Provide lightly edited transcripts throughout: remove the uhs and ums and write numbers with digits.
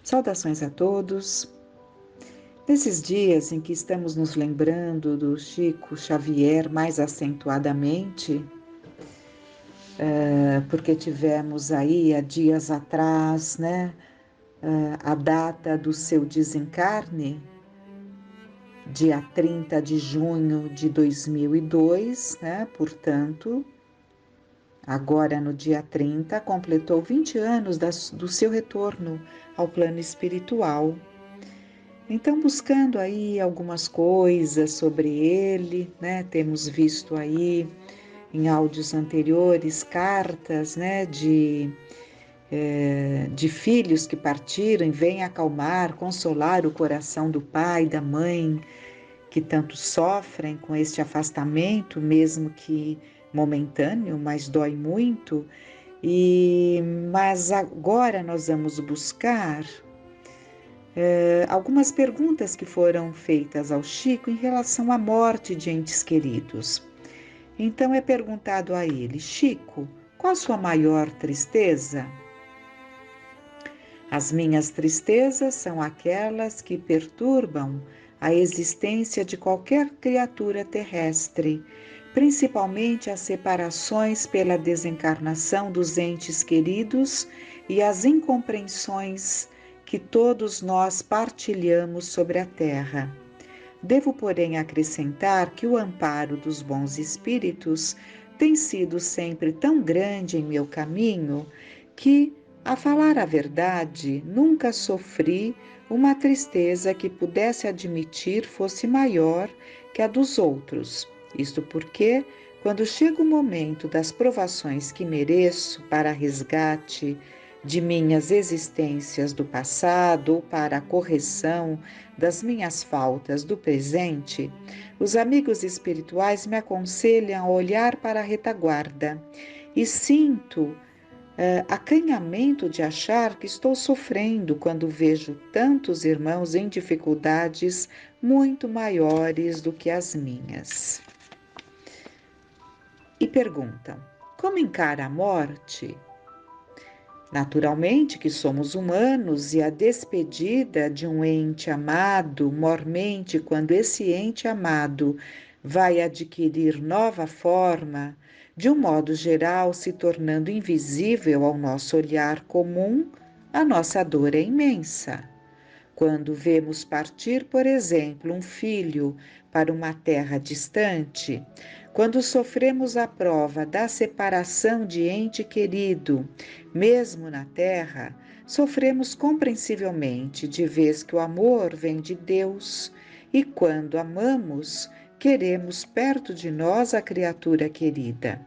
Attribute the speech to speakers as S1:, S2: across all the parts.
S1: Saudações a todos. Nesses dias em que estamos nos lembrando do Chico Xavier mais acentuadamente, porque tivemos aí há dias atrás, a data do seu desencarne, dia 30 de junho de 2002, portanto, agora no dia 30, completou 20 anos do seu retorno ao plano espiritual. Então, buscando aí algumas coisas sobre ele, temos visto aí em áudios anteriores cartas, de filhos que partiram e vêm acalmar, consolar o coração do pai, da mãe, que tanto sofrem com este afastamento, mesmo que momentâneo, mas dói muito. Mas agora nós vamos buscar algumas perguntas que foram feitas ao Chico em relação à morte de entes queridos. Então é perguntado a ele: Chico, qual a sua maior tristeza? As minhas tristezas são aquelas que perturbam a existência de qualquer criatura terrestre, principalmente as separações pela desencarnação dos entes queridos e as incompreensões que todos nós partilhamos sobre a terra. Devo, porém, acrescentar que o amparo dos bons espíritos tem sido sempre tão grande em meu caminho que, a falar a verdade, nunca sofri uma tristeza que pudesse admitir fosse maior que a dos outros. Isto porque, quando chega o momento das provações que mereço para resgate de minhas existências do passado ou para a correção das minhas faltas do presente, os amigos espirituais me aconselham a olhar para a retaguarda e sinto acanhamento de achar que estou sofrendo quando vejo tantos irmãos em dificuldades muito maiores do que as minhas. E perguntam: como encara a morte? Naturalmente que somos humanos e a despedida de um ente amado mormente quando esse ente amado vai adquirir nova forma, de um modo geral se tornando invisível ao nosso olhar comum, a nossa dor é imensa. Quando vemos partir, por exemplo, um filho para uma terra distante, quando sofremos a prova da separação de ente querido, mesmo na terra, sofremos compreensivelmente, de vez que o amor vem de Deus, e quando amamos, queremos perto de nós a criatura querida.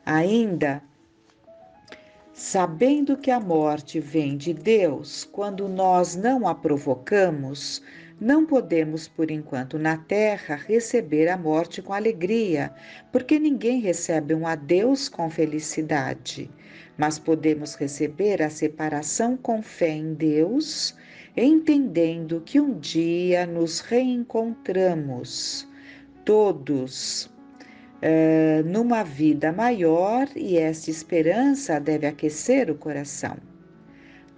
S1: Ainda, sabendo que a morte vem de Deus, quando nós não a provocamos, não podemos, por enquanto, na terra, receber a morte com alegria, porque ninguém recebe um adeus com felicidade. Mas podemos receber a separação com fé em Deus, entendendo que um dia nos reencontramos, todos, numa vida maior, e essa esperança deve aquecer o coração.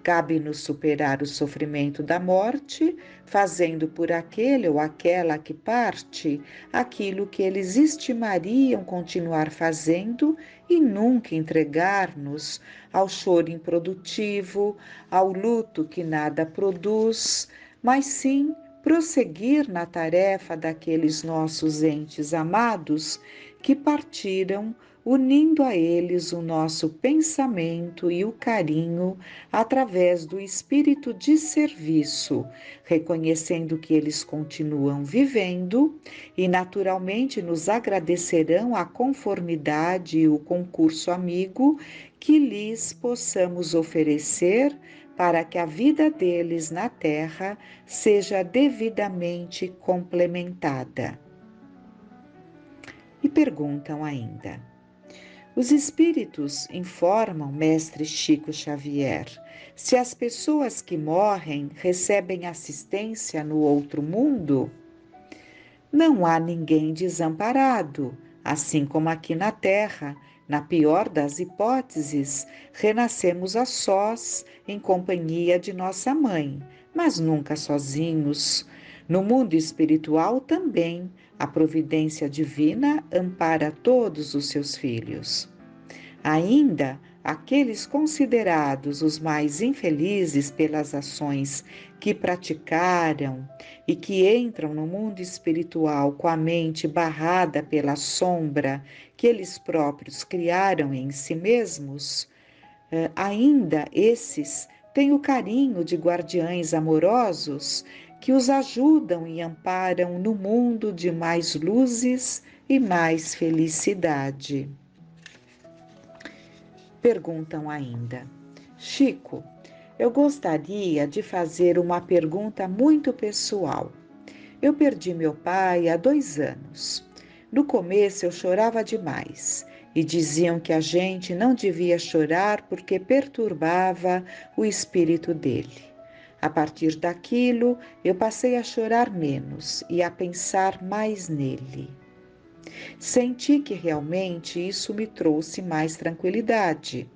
S1: Cabe-nos superar o sofrimento da morte, fazendo por aquele ou aquela que parte aquilo que eles estimariam continuar fazendo e nunca entregar-nos ao choro improdutivo, ao luto que nada produz, mas sim prosseguir na tarefa daqueles nossos entes amados que partiram, unindo a eles o nosso pensamento e o carinho através do espírito de serviço, reconhecendo que eles continuam vivendo e naturalmente nos agradecerão a conformidade e o concurso amigo que lhes possamos oferecer para que a vida deles na terra seja devidamente complementada. E perguntam ainda: os espíritos informam Mestre Chico Xavier se as pessoas que morrem recebem assistência no outro mundo? Não há ninguém desamparado, assim como aqui na terra, Na pior das hipóteses, renascemos a sós, em companhia de nossa mãe, mas nunca sozinhos. No mundo espiritual também, a providência divina ampara todos os seus filhos. Ainda, aqueles considerados os mais infelizes pelas ações que praticaram e que entram no mundo espiritual com a mente barrada pela sombra que eles próprios criaram em si mesmos, ainda esses têm o carinho de guardiães amorosos que os ajudam e amparam no mundo de mais luzes e mais felicidade. Perguntam ainda: Chico, eu gostaria de fazer uma pergunta muito pessoal. Eu perdi meu pai há 2 anos. No começo eu chorava demais e diziam que a gente não devia chorar porque perturbava o espírito dele. A partir daquilo, eu passei a chorar menos e a pensar mais nele. Senti que realmente isso me trouxe mais tranquilidade.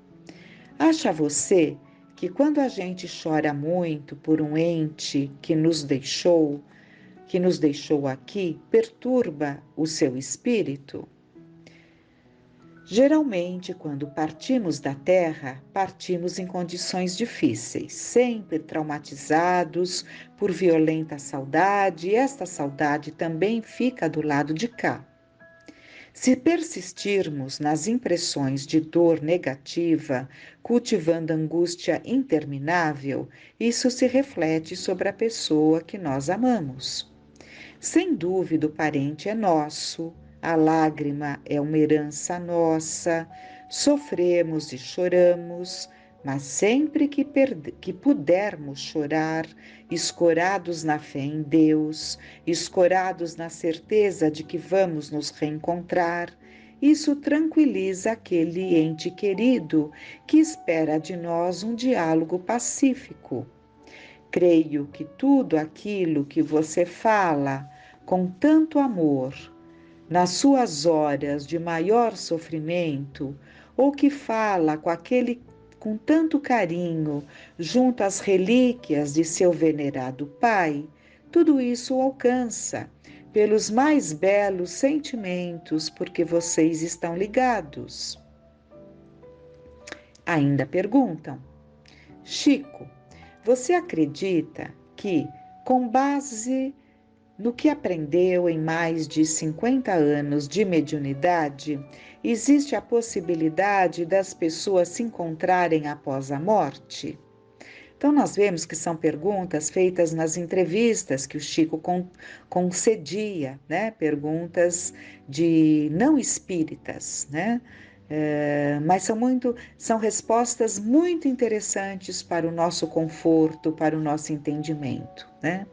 S1: Acha você que quando a gente chora muito por um ente que nos deixou aqui, perturba o seu espírito? Geralmente, quando partimos da Terra, partimos em condições difíceis, sempre traumatizados por violenta saudade, e esta saudade também fica do lado de cá. Se persistirmos nas impressões de dor negativa, cultivando angústia interminável, isso se reflete sobre a pessoa que nós amamos. Sem dúvida, o parente é nosso, a lágrima é uma herança nossa, sofremos e choramos, mas sempre que pudermos chorar, escorados na fé em Deus, escorados na certeza de que vamos nos reencontrar, isso tranquiliza aquele ente querido que espera de nós um diálogo pacífico. Creio que tudo aquilo que você fala com tanto amor, nas suas horas de maior sofrimento, ou que fala com tanto carinho junto às relíquias de seu venerado pai, tudo isso alcança pelos mais belos sentimentos, porque vocês estão ligados. Ainda perguntam: Chico, você acredita que, com base no que aprendeu em mais de 50 anos de mediunidade, existe a possibilidade das pessoas se encontrarem após a morte? Então, nós vemos que são perguntas feitas nas entrevistas que o Chico concedia, né? Perguntas de não espíritas, né? Mas são respostas muito interessantes para o nosso conforto, para o nosso entendimento, né?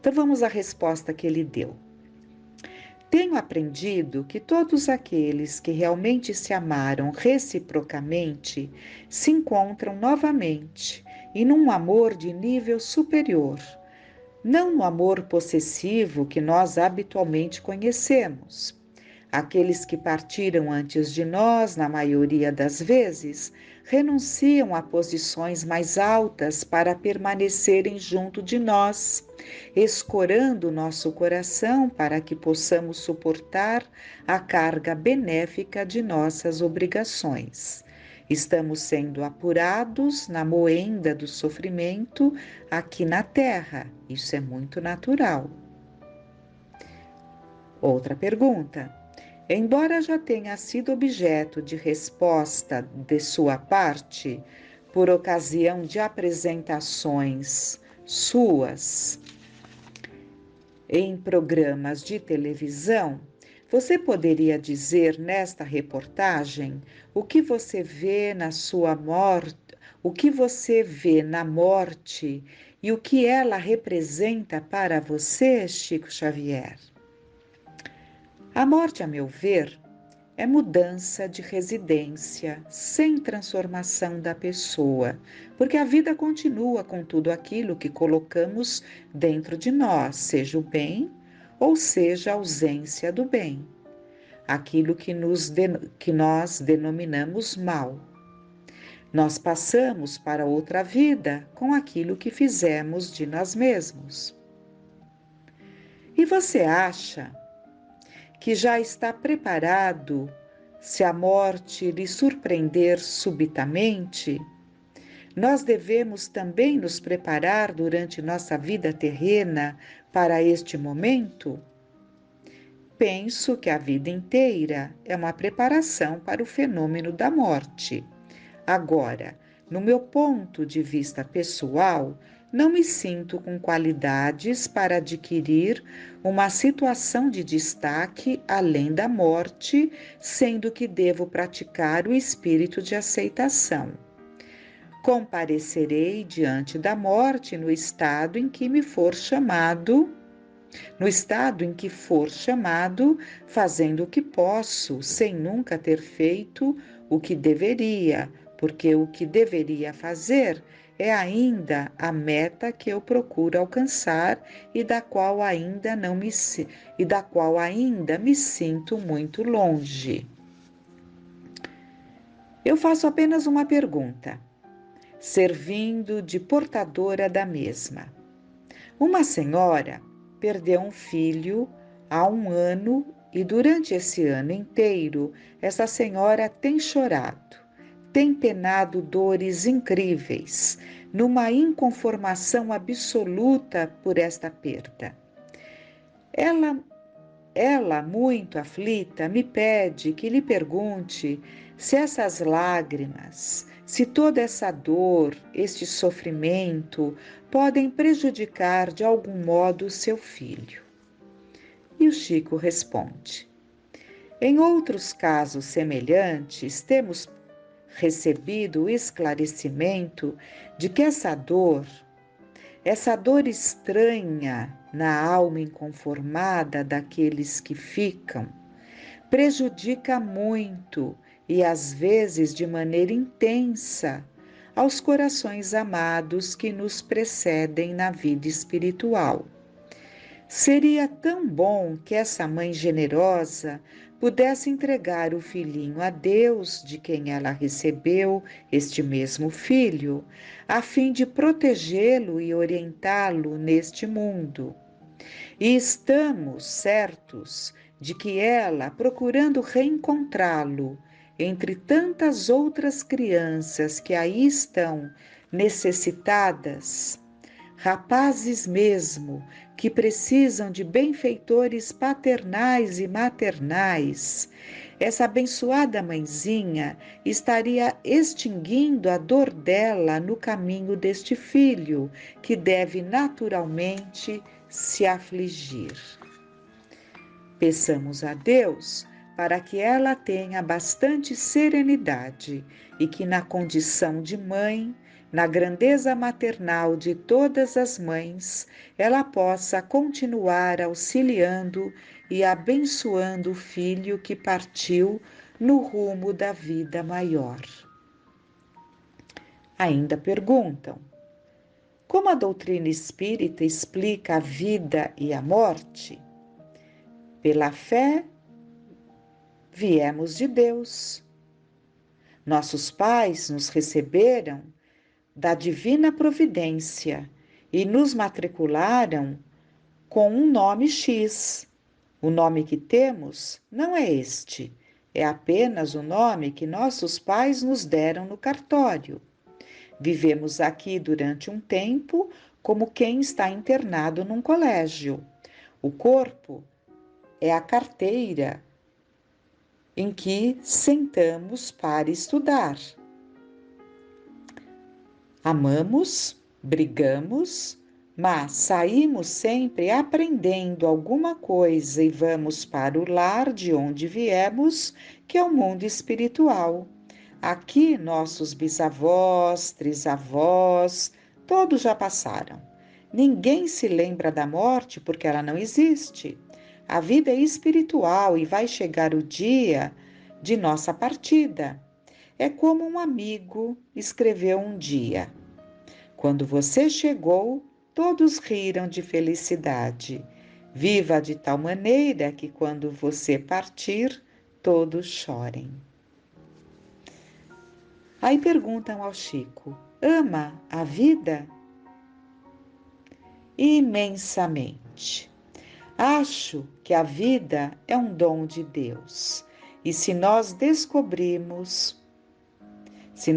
S1: Então vamos à resposta que ele deu. Tenho aprendido que todos aqueles que realmente se amaram reciprocamente se encontram novamente e num amor de nível superior, não no amor possessivo que nós habitualmente conhecemos. Aqueles que partiram antes de nós, na maioria das vezes, renunciam a posições mais altas para permanecerem junto de nós, escorando nosso coração para que possamos suportar a carga benéfica de nossas obrigações. Estamos sendo apurados na moenda do sofrimento aqui na Terra. Isso é muito natural. Outra pergunta. Embora já tenha sido objeto de resposta de sua parte, por ocasião de apresentações suas em programas de televisão, você poderia dizer nesta reportagem o que você vê na sua morte, o que você vê na morte e o que ela representa para você, Chico Xavier? A morte, a meu ver, é mudança de residência sem transformação da pessoa, porque a vida continua com tudo aquilo que colocamos dentro de nós, seja o bem ou seja a ausência do bem. aquilo que nós denominamos mal. Nós passamos para outra vida com aquilo que fizemos de nós mesmos. E você acha que já está preparado se a morte lhe surpreender subitamente? Nós devemos também nos preparar durante nossa vida terrena para este momento? Penso que a vida inteira é uma preparação para o fenômeno da morte. Agora, no meu ponto de vista pessoal, não me sinto com qualidades para adquirir uma situação de destaque além da morte, sendo que devo praticar o espírito de aceitação. Comparecerei diante da morte no estado em que for chamado, fazendo o que posso, sem nunca ter feito o que deveria, porque o que deveria fazer é ainda a meta que eu procuro alcançar e da qual ainda me sinto muito longe. Eu faço apenas uma pergunta, servindo de portadora da mesma. Uma senhora perdeu um filho há 1 ano e durante esse ano inteiro essa senhora tem chorado, tem penado dores incríveis, numa inconformação absoluta por esta perda. Ela, muito aflita, me pede que lhe pergunte se essas lágrimas, se toda essa dor, este sofrimento, podem prejudicar de algum modo seu filho. E o Chico responde: em outros casos semelhantes, temos recebido o esclarecimento de que essa dor estranha na alma inconformada daqueles que ficam, prejudica muito e às vezes de maneira intensa aos corações amados que nos precedem na vida espiritual. Seria tão bom que essa mãe generosa pudesse entregar o filhinho a Deus, de quem ela recebeu este mesmo filho, a fim de protegê-lo e orientá-lo neste mundo. E estamos certos de que ela, procurando reencontrá-lo entre tantas outras crianças que aí estão necessitadas, rapazes mesmo, que precisam de benfeitores paternais e maternais, essa abençoada mãezinha estaria extinguindo a dor dela no caminho deste filho, que deve naturalmente se afligir. Peçamos a Deus para que ela tenha bastante serenidade e que, na condição de mãe, na grandeza maternal de todas as mães, ela possa continuar auxiliando e abençoando o filho que partiu no rumo da vida maior. Ainda perguntam: como a doutrina espírita explica a vida e a morte? Pela fé, viemos de Deus. Nossos pais nos receberam da divina providência e nos matricularam com um nome X. O nome que temos não é este, é apenas o nome que nossos pais nos deram no cartório. Vivemos aqui durante um tempo como quem está internado num colégio. O corpo é a carteira em que sentamos para estudar. Amamos, brigamos, mas saímos sempre aprendendo alguma coisa e vamos para o lar de onde viemos, que é o mundo espiritual. Aqui nossos bisavós, trisavós, todos já passaram. Ninguém se lembra da morte porque ela não existe. A vida é espiritual e vai chegar o dia de nossa partida. É como um amigo escreveu um dia: quando você chegou, todos riram de felicidade. Viva de tal maneira que quando você partir, todos chorem. Aí perguntam ao Chico: ama a vida? Imensamente. Acho que a vida é um dom de Deus. E se nós descobrirmos, se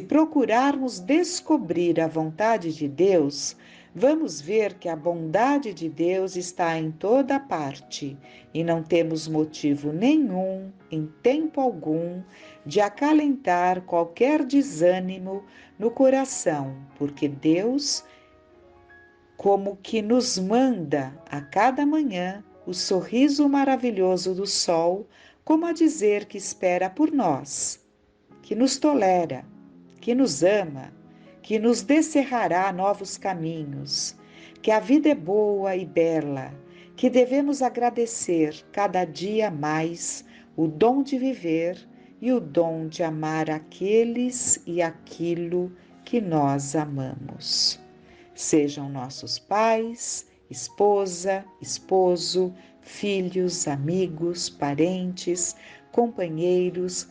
S1: procurarmos descobrir a vontade de Deus, vamos ver que a bondade de Deus está em toda parte e não temos motivo nenhum, em tempo algum, de acalentar qualquer desânimo no coração, porque Deus, como que nos manda a cada manhã o sorriso maravilhoso do sol, como a dizer que espera por nós, que nos tolera, que nos ama, que nos descerrará novos caminhos, que a vida é boa e bela, que devemos agradecer cada dia mais o dom de viver e o dom de amar aqueles e aquilo que nós amamos. Sejam nossos pais, esposa, esposo, filhos, amigos, parentes, companheiros,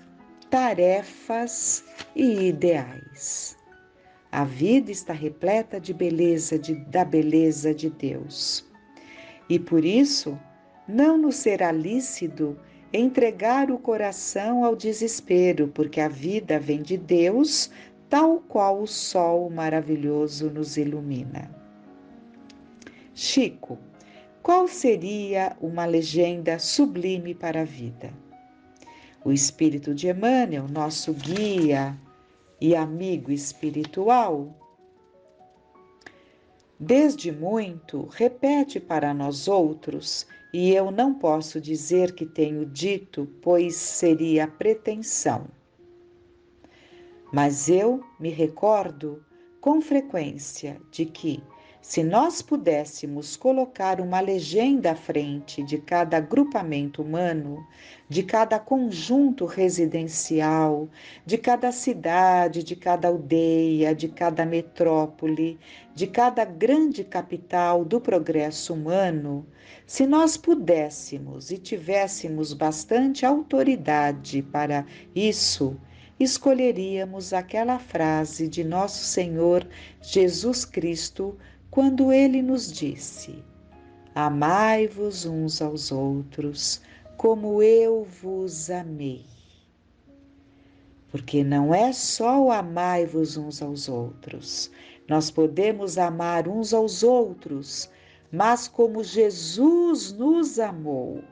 S1: tarefas e ideais. A vida está repleta de beleza, da beleza de Deus. E por isso, não nos será lícito entregar o coração ao desespero, porque a vida vem de Deus, tal qual o sol maravilhoso nos ilumina. Chico, qual seria uma legenda sublime para a vida? O espírito de Emmanuel, nosso guia e amigo espiritual, desde muito repete para nós outros, e eu não posso dizer que tenho dito, pois seria pretensão. Mas eu me recordo com frequência de que, se nós pudéssemos colocar uma legenda à frente de cada agrupamento humano, de cada conjunto residencial, de cada cidade, de cada aldeia, de cada metrópole, de cada grande capital do progresso humano, se nós pudéssemos e tivéssemos bastante autoridade para isso, escolheríamos aquela frase de Nosso Senhor Jesus Cristo, quando ele nos disse: amai-vos uns aos outros, como eu vos amei. Porque não é só o amai-vos uns aos outros, nós podemos amar uns aos outros, mas como Jesus nos amou,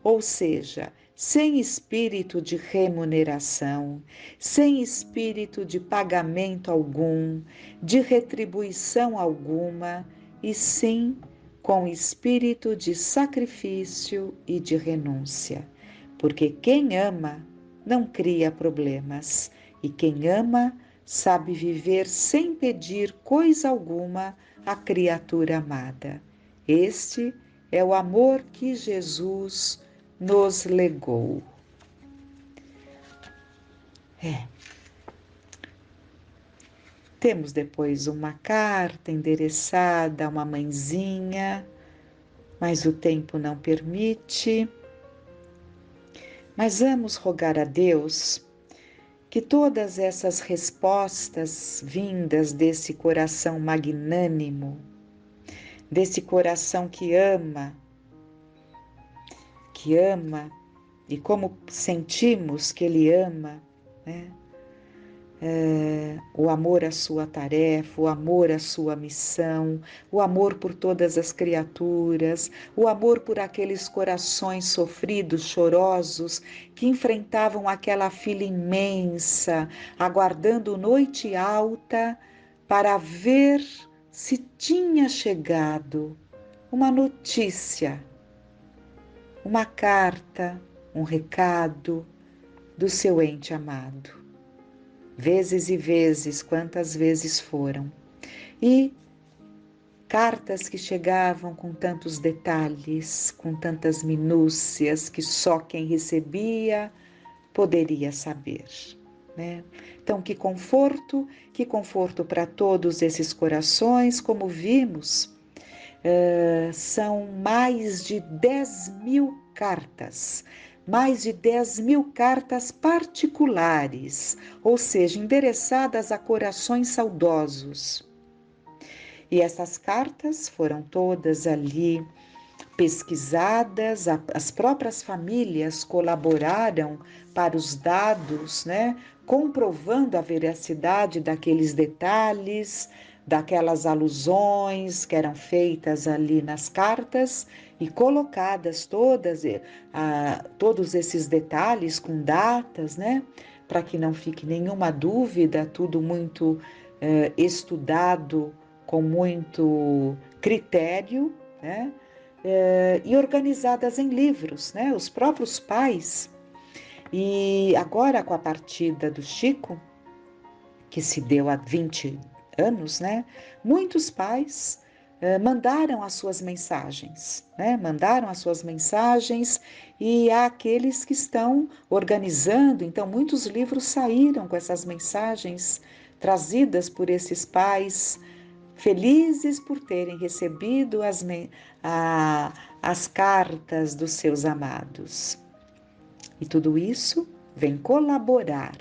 S1: ou seja, sem espírito de remuneração, sem espírito de pagamento algum, de retribuição alguma, e sim com espírito de sacrifício e de renúncia. Porque quem ama não cria problemas, e quem ama sabe viver sem pedir coisa alguma à criatura amada. Este é o amor que Jesus nos legou. Temos depois uma carta endereçada a uma mãezinha, mas o tempo não permite. Mas vamos rogar a Deus que todas essas respostas vindas desse coração magnânimo, desse coração que ama, e como sentimos que Ele ama, né? O amor à sua tarefa, o amor à sua missão, o amor por todas as criaturas, o amor por aqueles corações sofridos, chorosos, que enfrentavam aquela fila imensa, aguardando noite alta para ver se tinha chegado uma notícia, uma carta, um recado do seu ente amado. Vezes e vezes, quantas vezes foram. E cartas que chegavam com tantos detalhes, com tantas minúcias, que só quem recebia poderia saber, né? Então, que conforto para todos esses corações, como vimos, São mais de 10.000 cartas, mais de 10.000 cartas particulares, ou seja, endereçadas a corações saudosos. E essas cartas foram todas ali pesquisadas, as próprias famílias colaboraram para os dados, né, comprovando a veracidade daqueles detalhes, daquelas alusões que eram feitas ali nas cartas e colocadas todos esses detalhes com datas, né, para que não fique nenhuma dúvida, tudo muito estudado com muito critério, né? E organizadas em livros, né? Os próprios pais. E agora, com a partida do Chico, que se deu há 20 anos, né? Muitos pais mandaram as suas mensagens, né? Mandaram as suas mensagens e há aqueles que estão organizando. Então, muitos livros saíram com essas mensagens trazidas por esses pais, felizes por terem recebido as cartas dos seus amados. E tudo isso vem colaborar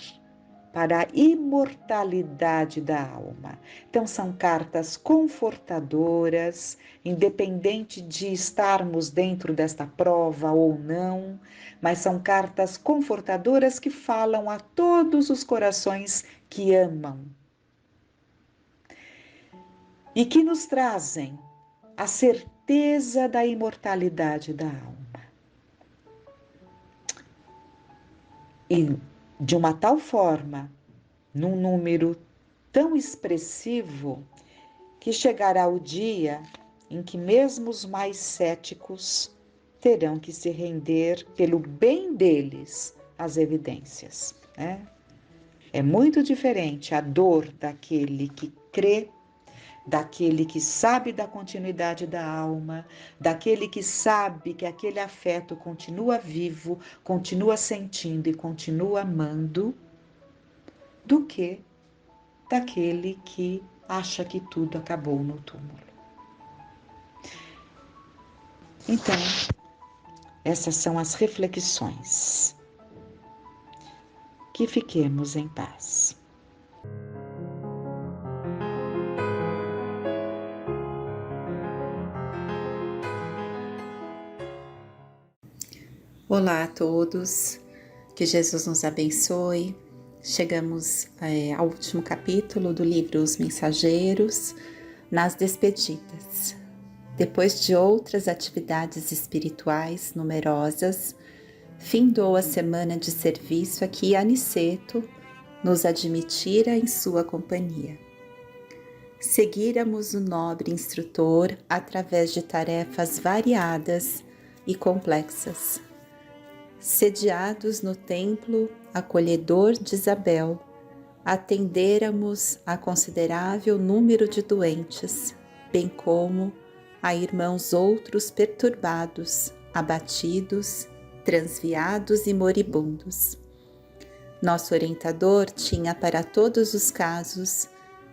S1: para a imortalidade da alma. Então, são cartas confortadoras, independente de estarmos dentro desta prova ou não, mas são cartas confortadoras que falam a todos os corações que amam e que nos trazem a certeza da imortalidade da alma. E de uma tal forma, num número tão expressivo, que chegará o dia em que mesmo os mais céticos terão que se render pelo bem deles às evidências, né? É muito diferente a dor daquele que crê, daquele que sabe da continuidade da alma, daquele que sabe que aquele afeto continua vivo, continua sentindo e continua amando, do que daquele que acha que tudo acabou no túmulo. Então, essas são as reflexões. Que fiquemos em paz.
S2: Olá a todos, que Jesus nos abençoe. Chegamos ao último capítulo do livro Os Mensageiros, nas despedidas. Depois de outras atividades espirituais numerosas, findou a semana de serviço a que Aniceto nos admitira em sua companhia. Seguíramos o nobre instrutor através de tarefas variadas e complexas. Sediados no templo acolhedor de Isabel, atendêramos a considerável número de doentes, bem como a irmãos outros perturbados, abatidos, transviados e moribundos. Nosso orientador tinha para todos os casos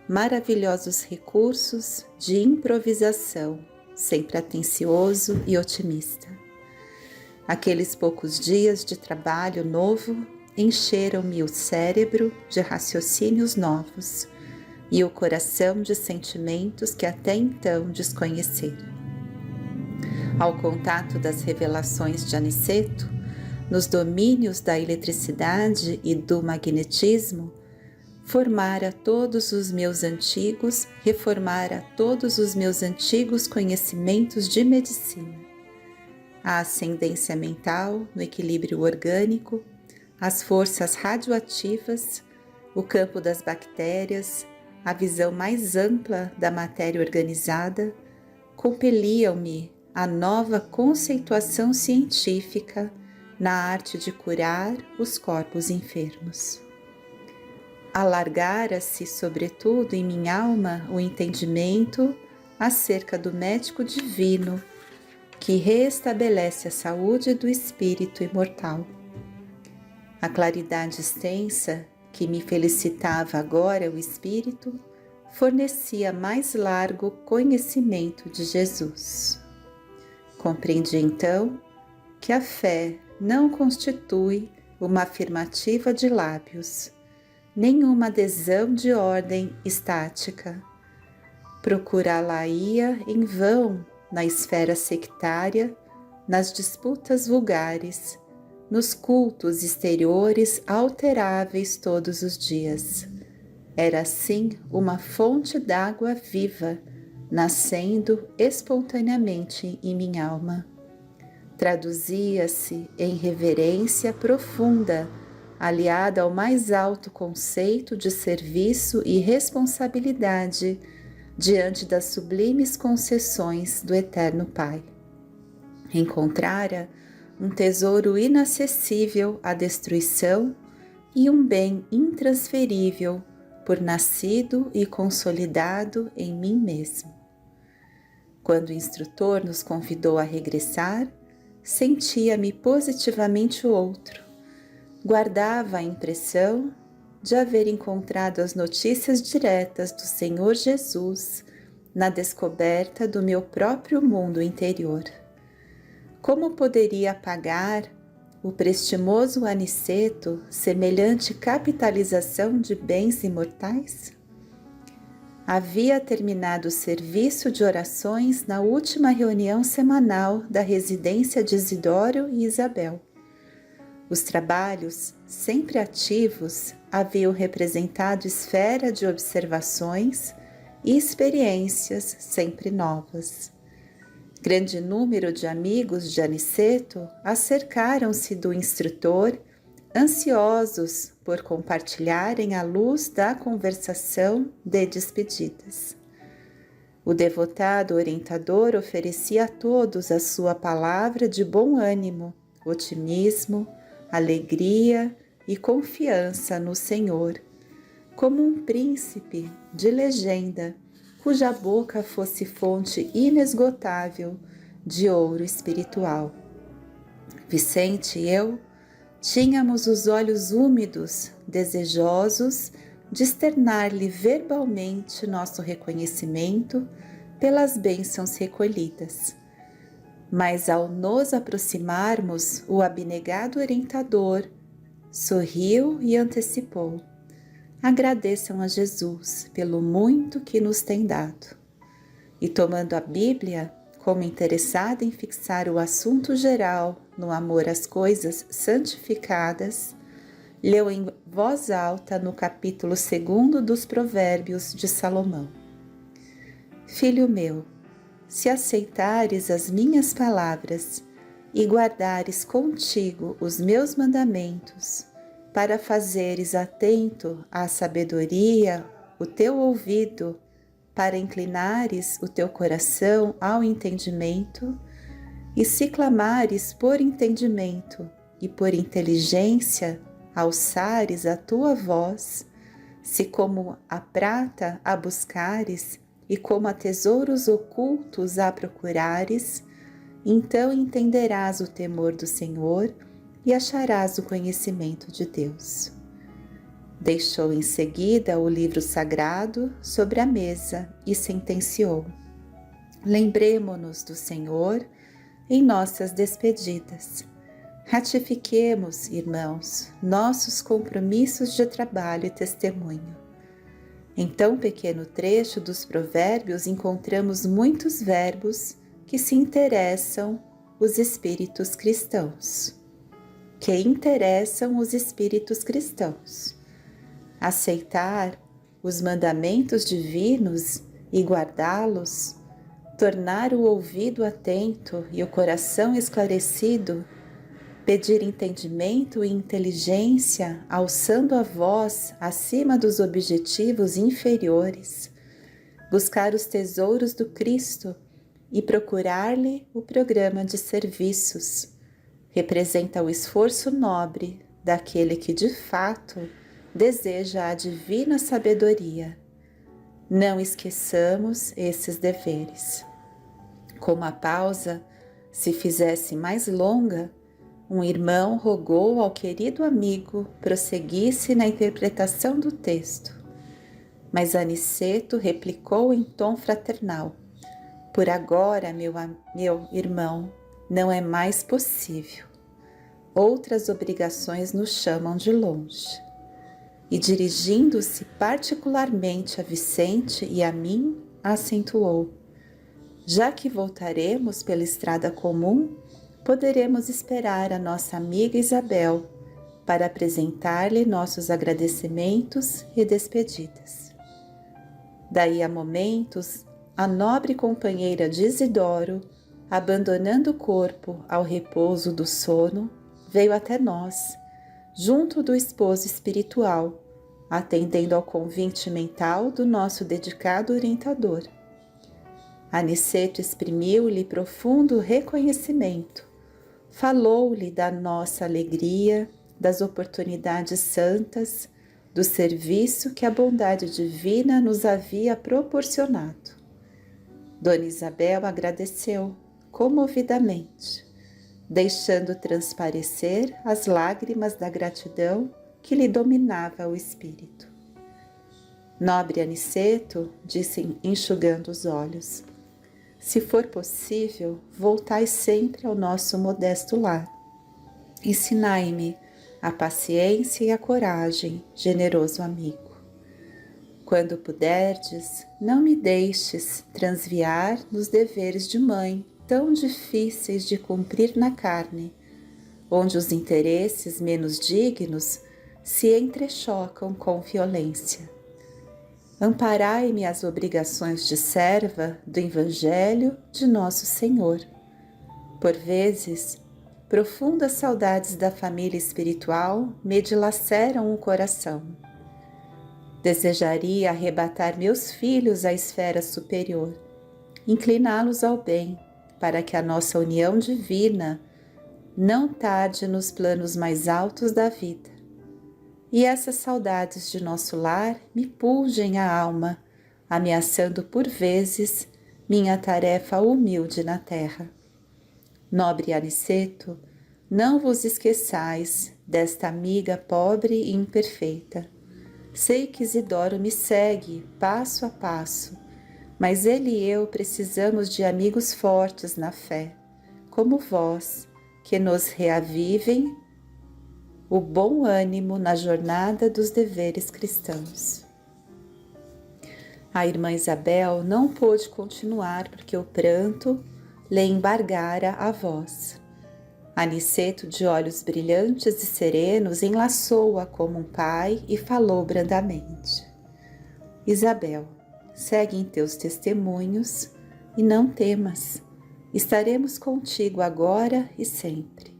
S2: maravilhosos recursos de improvisação, sempre atencioso e otimista. Aqueles poucos dias de trabalho novo encheram-me o cérebro de raciocínios novos e o coração de sentimentos que até então desconhecera. Ao contato das revelações de Aniceto, nos domínios da eletricidade e do magnetismo, reformara todos os meus antigos conhecimentos de medicina. A ascendência mental no equilíbrio orgânico, as forças radioativas, o campo das bactérias, a visão mais ampla da matéria organizada, compeliam-me à nova conceituação científica na arte de curar os corpos enfermos. Alargara-se, sobretudo, em minha alma o entendimento acerca do médico divino que restabelece a saúde do espírito imortal. A claridade extensa que me felicitava agora o espírito fornecia mais largo conhecimento de Jesus. Compreendi então que a fé não constitui uma afirmativa de lábios, nenhuma adesão de ordem estática. Procurá-la-ia em vão na esfera sectária, nas disputas vulgares, nos cultos exteriores alteráveis todos os dias. Era assim uma fonte d'água viva, nascendo espontaneamente em minha alma. Traduzia-se em reverência profunda, aliada ao mais alto conceito de serviço e responsabilidade diante das sublimes concessões do Eterno Pai. Encontrara um tesouro inacessível à destruição e um bem intransferível por nascido e consolidado em mim mesmo. Quando o instrutor nos convidou a regressar, sentia-me positivamente outro. Guardava a impressão de haver encontrado as notícias diretas do Senhor Jesus na descoberta do meu próprio mundo interior. Como poderia pagar o prestimoso aniceto semelhante capitalização de bens imortais? Havia terminado o serviço de orações na última reunião semanal da residência de Isidoro e Isabel. Os trabalhos, sempre ativos, haviam representado esfera de observações e experiências sempre novas. Grande número de amigos de Aniceto acercaram-se do instrutor, ansiosos por compartilharem a luz da conversação de despedidas. O devotado orientador oferecia a todos a sua palavra de bom ânimo, otimismo, alegria e confiança no Senhor, como um príncipe de legenda, cuja boca fosse fonte inesgotável de ouro espiritual. Vicente e eu tínhamos os olhos úmidos, desejosos de externar-lhe verbalmente nosso reconhecimento pelas bênçãos recolhidas. Mas ao nos aproximarmos, o abnegado orientador sorriu e antecipou: agradeçam a Jesus pelo muito que nos tem dado. E tomando a Bíblia, como interessado em fixar o assunto geral no amor às coisas santificadas, leu em voz alta no capítulo 2 dos Provérbios de Salomão: Filho meu, se aceitares as minhas palavras e guardares contigo os meus mandamentos, para fazeres atento à sabedoria o teu ouvido, para inclinares o teu coração ao entendimento, e se clamares por entendimento e por inteligência alçares a tua voz, se como a prata a buscares e como a tesouros ocultos a procurares, então entenderás o temor do Senhor e acharás o conhecimento de Deus. Deixou em seguida o livro sagrado sobre a mesa e sentenciou: lembremo-nos do Senhor em nossas despedidas. Ratifiquemos, irmãos, nossos compromissos de trabalho e testemunho. Em tão pequeno trecho dos Provérbios encontramos muitos verbos que se interessam os espíritos cristãos. Aceitar os mandamentos divinos e guardá-los, tornar o ouvido atento e o coração esclarecido, pedir entendimento e inteligência, alçando a voz acima dos objetivos inferiores, buscar os tesouros do Cristo e procurar-lhe o programa de serviços, representa o esforço nobre daquele que de fato deseja a divina sabedoria. Não esqueçamos esses deveres. Como a pausa se fizesse mais longa, um irmão rogou ao querido amigo prosseguisse na interpretação do texto. Mas Aniceto replicou em tom fraternal: por agora, meu irmão, não é mais possível. Outras obrigações nos chamam de longe. E dirigindo-se particularmente a Vicente e a mim, acentuou: já que voltaremos pela estrada comum, poderemos esperar a nossa amiga Isabel para apresentar-lhe nossos agradecimentos e despedidas. Daí a momentos, a nobre companheira de Isidoro, abandonando o corpo ao repouso do sono, veio até nós, junto do esposo espiritual, atendendo ao convite mental do nosso dedicado orientador. Aniceto exprimiu-lhe profundo reconhecimento, falou-lhe da nossa alegria, das oportunidades santas, do serviço que a bondade divina nos havia proporcionado. Dona Isabel agradeceu comovidamente, deixando transparecer as lágrimas da gratidão que lhe dominava o espírito. Nobre Aniceto, disse enxugando os olhos, se for possível, voltai sempre ao nosso modesto lar. Ensinai-me a paciência e a coragem, generoso amigo. Quando puderdes, não me deixes transviar nos deveres de mãe, tão difíceis de cumprir na carne, onde os interesses menos dignos se entrechocam com violência. Amparai-me as obrigações de serva do Evangelho de Nosso Senhor. Por vezes, profundas saudades da família espiritual me dilaceram o coração. Desejaria arrebatar meus filhos à esfera superior, incliná-los ao bem, para que a nossa união divina não tarde nos planos mais altos da vida. E essas saudades de nosso lar me pulgem a alma, ameaçando por vezes minha tarefa humilde na terra. Nobre Aniceto, não vos esqueçais desta amiga pobre e imperfeita. Sei que Isidoro me segue passo a passo, mas ele e eu precisamos de amigos fortes na fé, como vós, que nos reavivem o bom ânimo na jornada dos deveres cristãos. A irmã Isabel não pôde continuar porque o pranto lhe embargara a voz. Aniceto, de olhos brilhantes e serenos, enlaçou-a como um pai e falou brandamente: Isabel, segue em teus testemunhos e não temas. Estaremos contigo agora e sempre.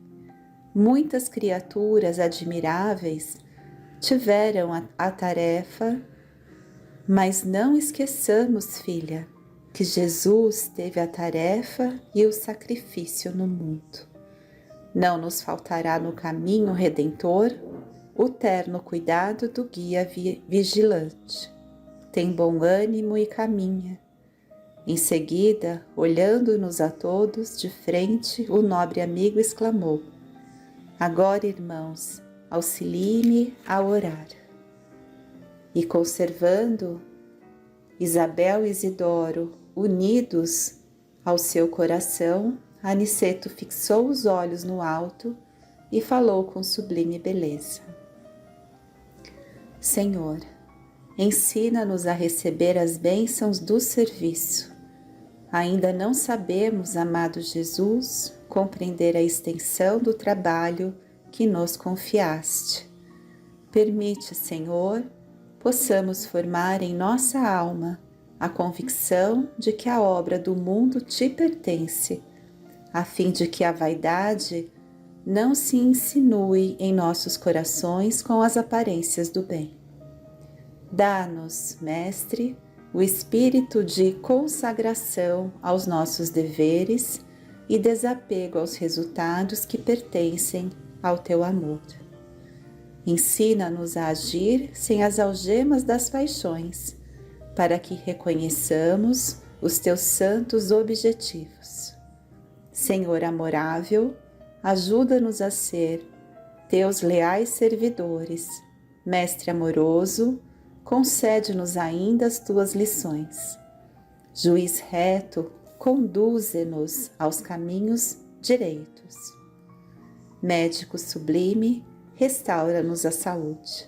S2: Muitas criaturas admiráveis tiveram a tarefa, mas não esqueçamos, filha, que Jesus teve a tarefa e o sacrifício no mundo. Não nos faltará no caminho redentor o terno cuidado do guia vigilante. Tem bom ânimo e caminha. Em seguida, olhando-nos a todos de frente, o nobre amigo exclamou: agora, irmãos, auxiliem-me a orar. E conservando Isabel e Isidoro unidos ao seu coração, Aniceto fixou os olhos no alto e falou com sublime beleza: Senhor, ensina-nos a receber as bênçãos do serviço. Ainda não sabemos, amado Jesus, compreender a extensão do trabalho que nos confiaste. Permite, Senhor, possamos formar em nossa alma a convicção de que a obra do mundo te pertence, a fim de que a vaidade não se insinue em nossos corações com as aparências do bem. Dá-nos, Mestre, o espírito de consagração aos nossos deveres e desapego aos resultados que pertencem ao teu amor. Ensina-nos a agir sem as algemas das paixões, para que reconheçamos os teus santos objetivos. Senhor amorável, ajuda-nos a ser teus leais servidores, Mestre amoroso, concede-nos ainda as tuas lições. Juiz reto, conduze-nos aos caminhos direitos. Médico sublime, restaura-nos a saúde.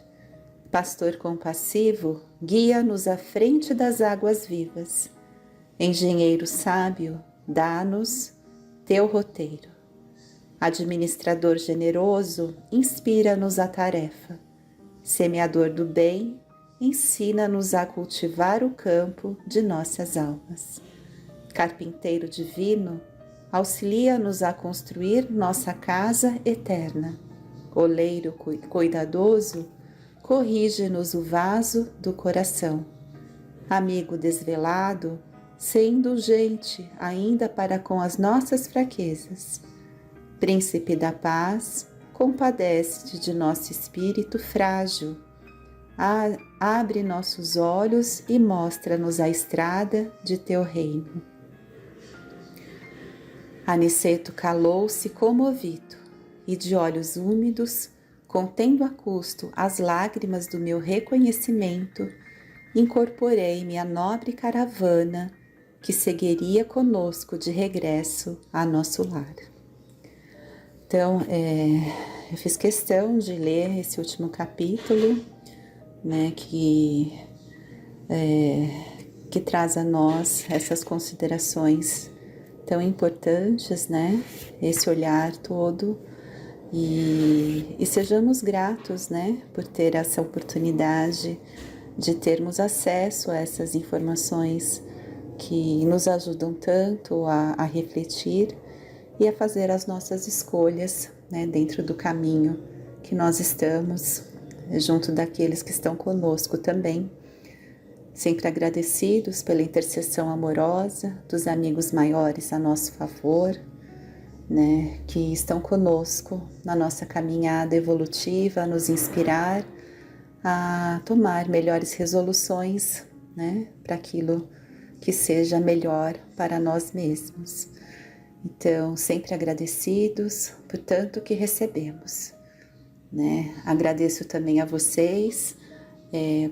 S2: Pastor compassivo, guia-nos à frente das águas vivas. Engenheiro sábio, dá-nos teu roteiro. Administrador generoso, inspira-nos a tarefa. Semeador do bem, ensina-nos a cultivar o campo de nossas almas. Carpinteiro divino, auxilia-nos a construir nossa casa eterna. Oleiro cuidadoso, corrige-nos o vaso do coração. Amigo desvelado, sê indulgente ainda para com as nossas fraquezas. Príncipe da paz, compadece-te de nosso espírito frágil. Abre nossos olhos e mostra-nos a estrada de teu reino. Aniceto calou-se comovido e de olhos úmidos, contendo a custo as lágrimas do meu reconhecimento, incorporei-me à nobre caravana que seguiria conosco de regresso a nosso lar. Então, eu fiz questão de ler esse último capítulo, né, que traz a nós essas considerações tão importantes, né, esse olhar todo. E sejamos gratos, né, por ter essa oportunidade de termos acesso a essas informações que nos ajudam tanto a refletir e a fazer as nossas escolhas, né, dentro do caminho que nós estamos, junto daqueles que estão conosco também, sempre agradecidos pela intercessão amorosa dos amigos maiores a nosso favor, né, que estão conosco na nossa caminhada evolutiva, a nos inspirar a tomar melhores resoluções, né, para aquilo que seja melhor para nós mesmos. Então, sempre agradecidos por tanto que recebemos, né? Agradeço também a vocês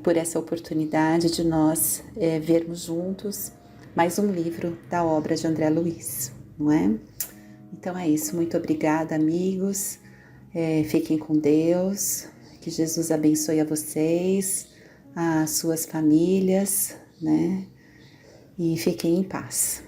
S2: por essa oportunidade de nós vermos juntos mais um livro da obra de André Luiz, não é? Então é isso, muito obrigada, amigos, fiquem com Deus, que Jesus abençoe a vocês, as suas famílias, né? E fiquem em paz.